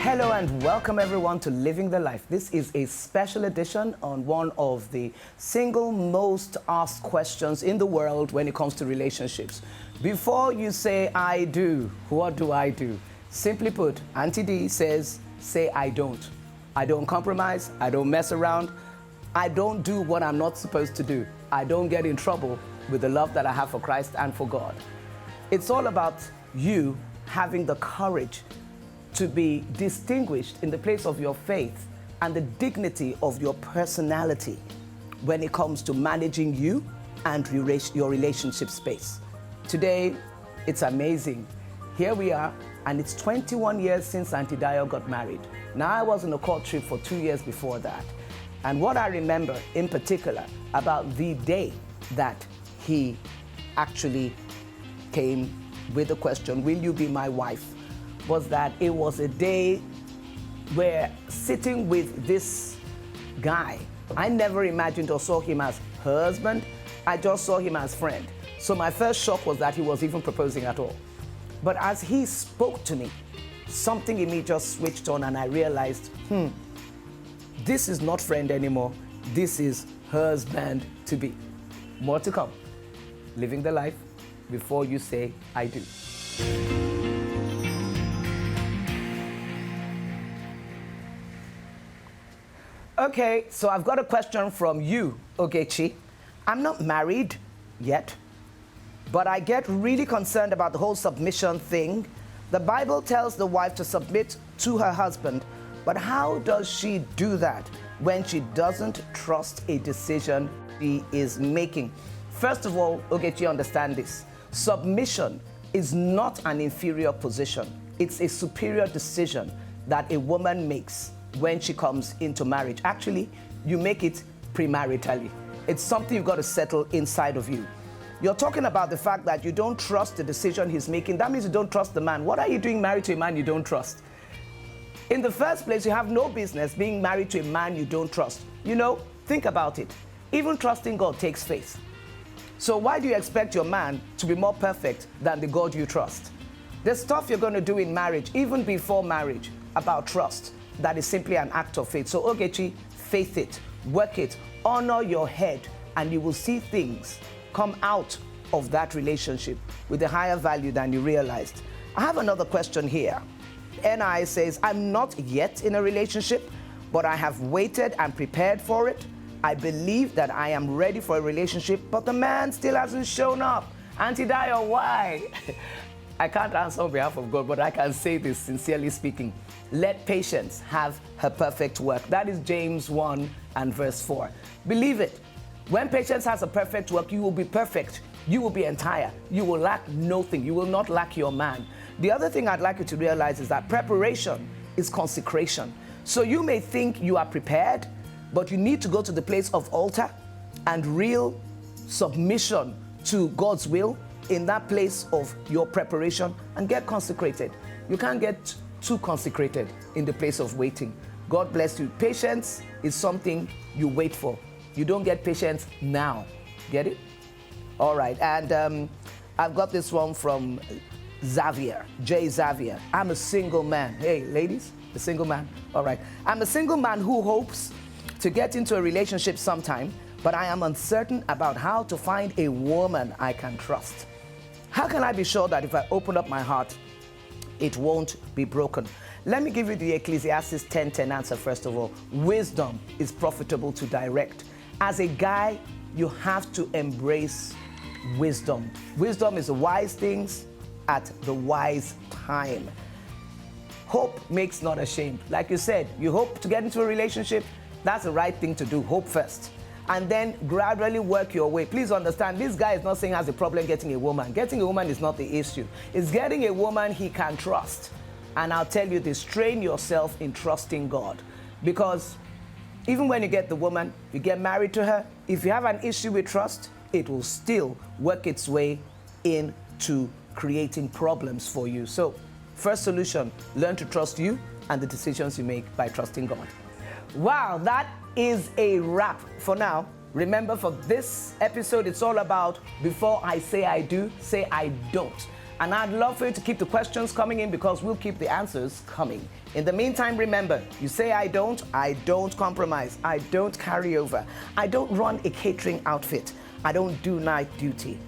Hello and welcome everyone to Living the Life. This is a special edition on one of the single most asked questions in the world when it comes to relationships. Before you say I do, what do I do? Simply put, Aunty D says, say I don't. I don't compromise, I don't mess around, I don't do what I'm not supposed to do. I don't get in trouble with the love that I have for Christ and for God. It's all about you having the courage to be distinguished in the place of your faith and the dignity of your personality when it comes to managing you and your relationship space. Today, it's amazing. Here we are, and it's 21 years since Aunty Dio got married. Now, I was on a court trip for 2 years before that. And what I remember in particular about the day that he actually came with the question, will you be my wife? Was that it was a day where sitting with this guy, I never imagined or saw him as husband, I just saw him as friend. So my first shock was that he was even proposing at all. But as he spoke to me, something in me just switched on and I realized, this is not friend anymore, this is husband to be. More to come. Living the life before you say I do. Okay, so I've got a question from you, Ogechi. I'm not married yet, but I get really concerned about the whole submission thing. The Bible tells the wife to submit to her husband, but how does she do that when she doesn't trust a decision she is making? First of all, Ogechi, understand this. Submission is not an inferior position. It's a superior decision that a woman makes when she comes into marriage. Actually, you make it premaritally. It's something you've got to settle inside of you. You're talking about the fact that you don't trust the decision he's making. That means you don't trust the man. What are you doing married to a man you don't trust? In the first place, you have no business being married to a man you don't trust. You know, think about it. Even trusting God takes faith. So why do you expect your man to be more perfect than the God you trust? There's stuff you're going to do in marriage, even before marriage, about trust. That is simply an act of faith. So Ogechi, faith it, work it, honor your head, and you will see things come out of that relationship with a higher value than you realized. I have another question here. NI says, I'm not yet in a relationship, but I have waited and prepared for it. I believe that I am ready for a relationship, but the man still hasn't shown up. Aunty Dio, why? I can't answer on behalf of God, but I can say this sincerely speaking. Let patience have her perfect work. That is James 1 and verse 4. Believe it. When patience has a perfect work, you will be perfect. You will be entire. You will lack nothing. You will not lack your man. The other thing I'd like you to realize is that preparation is consecration. So you may think you are prepared, but you need to go to the place of altar and real submission to God's will in that place of your preparation and get consecrated. You can't get too consecrated in the place of waiting. God bless you. Patience is something you wait for. You don't get patience now. Get it? All right. And I've got this one from Xavier, J. Xavier. I'm a single man. Hey, ladies, a single man. All right. I'm a single man who hopes to get into a relationship sometime, but I am uncertain about how to find a woman I can trust. How can I be sure that if I open up my heart, it won't be broken? Let me give you the Ecclesiastes 10:10 answer first of all. Wisdom is profitable to direct. As a guy, you have to embrace wisdom. Wisdom is the wise things at the wise time. Hope makes not ashamed. Like you said, you hope to get into a relationship, that's the right thing to do. Hope first. And then gradually work your way. Please understand, this guy is not saying he has a problem getting a woman. Getting a woman is not the issue. It's getting a woman he can trust. And I'll tell you this, train yourself in trusting God. Because even when you get the woman, you get married to her, if you have an issue with trust, it will still work its way into creating problems for you. So, first solution, learn to trust you and the decisions you make by trusting God. Wow, that is a wrap for now. Remember, for this episode, it's all about before I say I do, say I don't. And I'd love for you to keep the questions coming in because we'll keep the answers coming. In the meantime, remember, you say I don't compromise, I don't carry over, I don't run a catering outfit, I don't do night duty,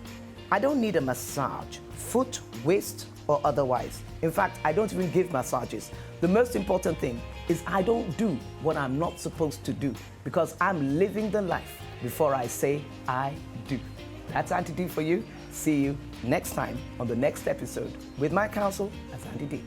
I don't need a massage, foot, waist, or otherwise. In fact, I don't even give massages. The most important thing is I don't do what I'm not supposed to do because I'm living the life before I say I do. That's Aunty D for you. See you next time on the next episode with my counsel as Aunty D.